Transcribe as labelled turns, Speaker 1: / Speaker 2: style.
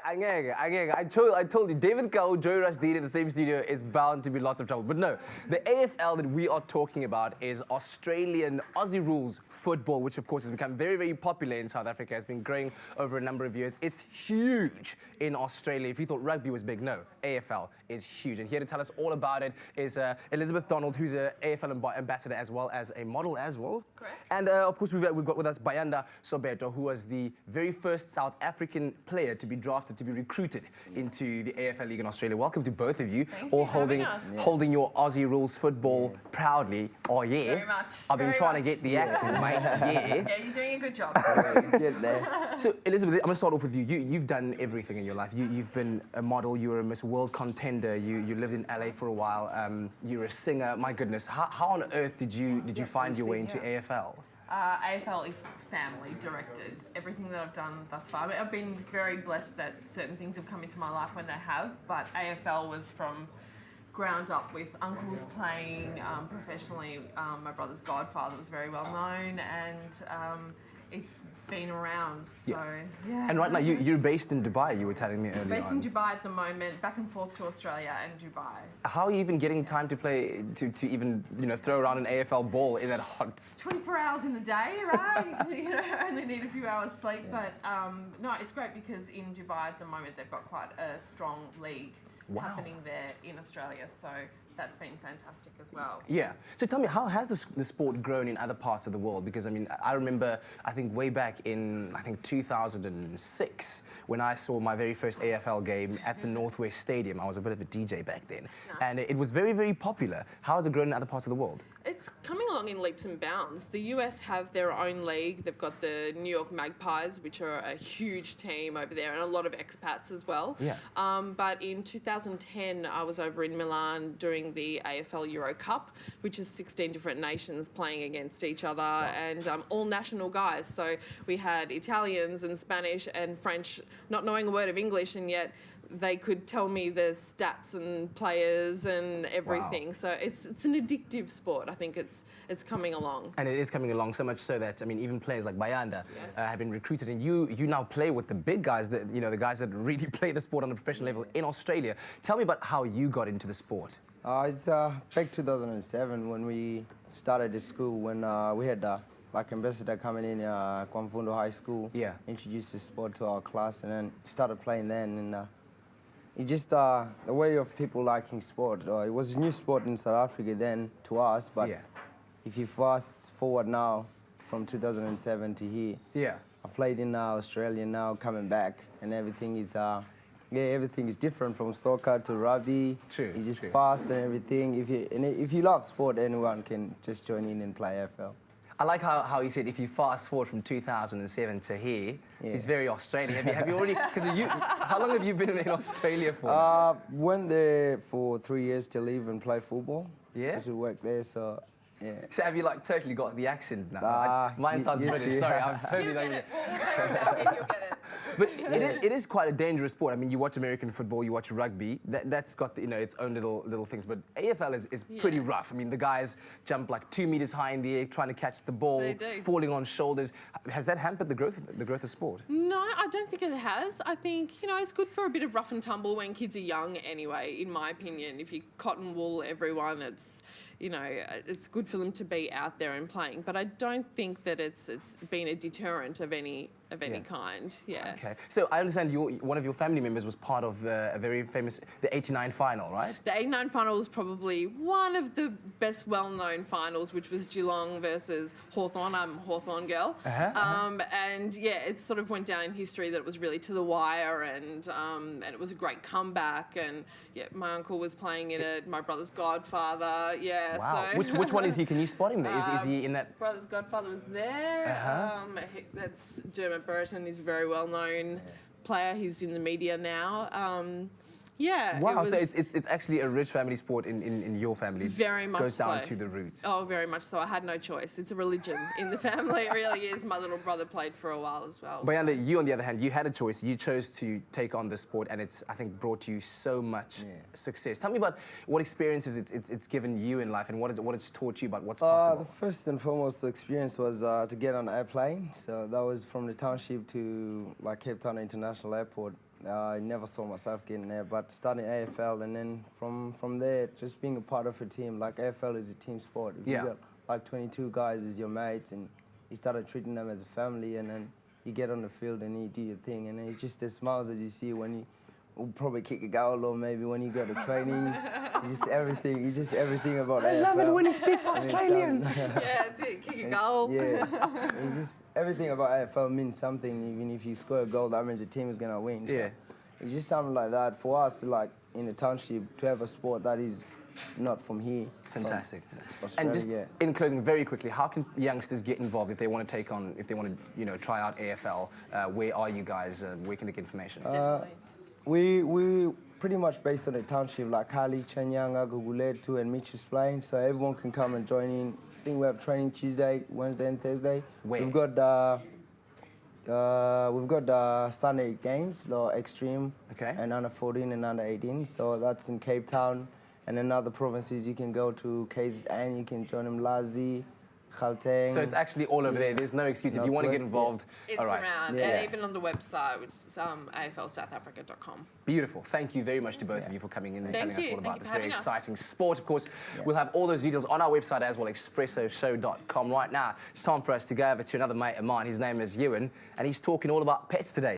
Speaker 1: I told you, David Cow, Joey Rashdeen in the same studio is bound to be lots of trouble. But no, the AFL that we are talking about is Australian Aussie rules football, which of course has become very, very popular in South Africa. It's been growing over a number of years. It's huge in Australia. If you thought rugby was big, no, AFL is huge. And here to tell us all about it is Elizabeth Donald, who's an AFL ambassador as well as a model as well.
Speaker 2: Correct.
Speaker 1: And of course, we've got with us Bayanda Sobetwa, who was the very first South African player to be drafted, to be recruited into the AFL League in Australia. Welcome to both of you.
Speaker 2: Thank
Speaker 1: all
Speaker 2: you for
Speaker 1: holding your Aussie rules football proudly. Oh yeah.
Speaker 2: Very much.
Speaker 1: I've been
Speaker 2: Very
Speaker 1: trying
Speaker 2: much.
Speaker 1: to get the accent, mate. Yeah.
Speaker 2: Yeah, you're doing a good job.
Speaker 3: Get there.
Speaker 1: So Elizabeth, I'm gonna start off with you. You've done everything in your life. You've been a model. You were a Miss World contender. You lived in LA for a while. You're a singer. My goodness, how on earth did you find your way into AFL?
Speaker 2: AFL is family directed. Everything that I've done thus far. I've been very blessed that certain things have come into my life when they have, but AFL was from ground up with uncles playing professionally. My brother's godfather was very well known, and it's been around, so yeah.
Speaker 1: And right now, you're based in Dubai, you were telling me earlier
Speaker 2: Based
Speaker 1: on.
Speaker 2: in Dubai at the moment, back and forth to Australia and Dubai.
Speaker 1: How are you even getting time to play, to even, throw around an AFL ball in that hot...
Speaker 2: 24 hours in a day, right? Only need a few hours sleep, but no, it's great because in Dubai at the moment, they've got quite a strong league happening there in Australia, so that's been fantastic as well.
Speaker 1: Yeah. So tell me, how has the sport grown in other parts of the world? Because, I remember, way back in, 2006, when I saw my very first AFL game at the Northwest Stadium. I was a bit of a DJ back then.
Speaker 2: Nice.
Speaker 1: And it was very, very popular. How has it grown in other parts of the world?
Speaker 4: It's coming along in leaps and bounds. The US have their own league. They've got the New York Magpies, which are a huge team over there, and a lot of expats as well.
Speaker 1: Yeah.
Speaker 4: But in 2010, I was over in Milan doing the AFL Euro Cup, which is 16 different nations playing against each other, and all national guys. So we had Italians and Spanish and French, not knowing a word of English, and yet they could tell me the stats and players and everything.
Speaker 1: Wow.
Speaker 4: So it's an addictive sport. I think it's coming along.
Speaker 1: And it is coming along so much so that, even players like Bayanda
Speaker 4: Yes.
Speaker 1: have been recruited, and you now play with the big guys, that the guys that really play the sport on a professional level in Australia. Tell me about how you got into the sport.
Speaker 3: It's back 2007 when we started the school, when we had ambassador coming in Kwamfundo High School.
Speaker 1: Yeah.
Speaker 3: Introduced the sport to our class, and then started playing then. And it just the way of people liking sport. It was a new sport in South Africa then to us, but if you fast forward now from 2007 to here, I played in Australia now, coming back, and everything is everything is different from soccer to rugby.
Speaker 1: True.
Speaker 3: It's just fast and everything. If you love sport, anyone can just join in and play AFL.
Speaker 1: I like how you said if you fast forward from 2007 to here, it's very Australian. Have you already? Because how long have you been in Australia for?
Speaker 3: Went there for 3 years to live and play football.
Speaker 1: Yeah.
Speaker 3: Because we worked there, so yeah.
Speaker 1: So have you totally got the accent now? Mine sounds British. Sorry, I'm totally
Speaker 2: You'll
Speaker 1: not.
Speaker 2: get it. We'll take it down and you'll get it.
Speaker 1: But it is quite a dangerous sport. You watch American football, you watch rugby. That's got its own little things. But AFL is pretty rough. The guys jump like 2 meters high in the air, trying to catch the ball,
Speaker 4: They do.
Speaker 1: falling on shoulders. Has that hampered the growth of sport?
Speaker 4: No, I don't think it has. I think, it's good for a bit of rough and tumble when kids are young anyway, in my opinion. If you cotton wool everyone, it's good for them to be out there and playing. But I don't think that it's been a deterrent of any kind. Yeah.
Speaker 1: Okay. So I understand one of your family members was part of a very famous, the '89 final, right?
Speaker 4: The '89 final was probably one of the best well-known finals, which was Geelong versus Hawthorn. I'm a Hawthorn girl. And it sort of went down in history that it was really to the wire, and it was a great comeback. And my uncle was playing in it. My brother's godfather. Yeah.
Speaker 1: Wow.
Speaker 4: So
Speaker 1: Which one is he? Can you spot him there? Is he in that?
Speaker 4: Brother's godfather was there. That's Dermot Burton. He's a very well-known player. He's in the media now.
Speaker 1: Wow, so it's actually a rich family sport in your family.
Speaker 4: Very much
Speaker 1: so. Goes down
Speaker 4: so.
Speaker 1: to the roots.
Speaker 4: Oh, very much so. I had no choice. It's a religion in the family. It really is. My little brother played for a while as well.
Speaker 1: Bayanda, you on the other hand, you had a choice. You chose to take on this sport, and it's, I think, brought you so much success. Tell me about what experiences it's given you in life, and what it's taught you about what's possible.
Speaker 3: The first and foremost experience was to get on an airplane. So that was from the township to Cape Town International Airport. I never saw myself getting there, but starting AFL and then from there, just being a part of a team. Like AFL is a team sport. If you got like 22 guys as your mates and you started treating them as a family, and then you get on the field and you do your thing, and then it's just the smiles that you see when you will probably kick a goal, or maybe when you go to training. Just everything about AFL.
Speaker 1: I love it when he speaks Australian.
Speaker 4: Yeah, kick a goal.
Speaker 3: Yeah, it's just everything about AFL means something. Even if you score a goal, that means the team is gonna win. So it's just something like that for us, like in the township, to have a sport that is not from here.
Speaker 1: Fantastic.
Speaker 3: From Australia,
Speaker 1: And just in closing, very quickly, how can youngsters get involved if they want to take on, if they want to, try out AFL? Where are you guys? Where can they get information?
Speaker 4: Definitely.
Speaker 3: We pretty much based on the township, like Kali, Chanyanga, Guguletu, and Mitch is playing, so everyone can come and join in. I think we have training Tuesday, Wednesday, and Thursday.
Speaker 1: Where?
Speaker 3: We've got Sunday games, the Extreme, and under 14 and under 18. So that's in Cape Town, and in other provinces you can go to KZN, you can join them Lazi, Gauteng.
Speaker 1: So it's actually all over there. There's no excuse. If you want to get involved,
Speaker 4: It's
Speaker 1: all right.
Speaker 4: around, and even on the website, which is aflsouthafrica.com.
Speaker 1: Beautiful. Thank you very much to both of you for coming in and telling us all about this very
Speaker 4: having us.
Speaker 1: exciting sport. Of course, we'll have all those details on our website as well, expressoshow.com. Right now, it's time for us to go over to another mate of mine. His name is Ewan, and he's talking all about pets today.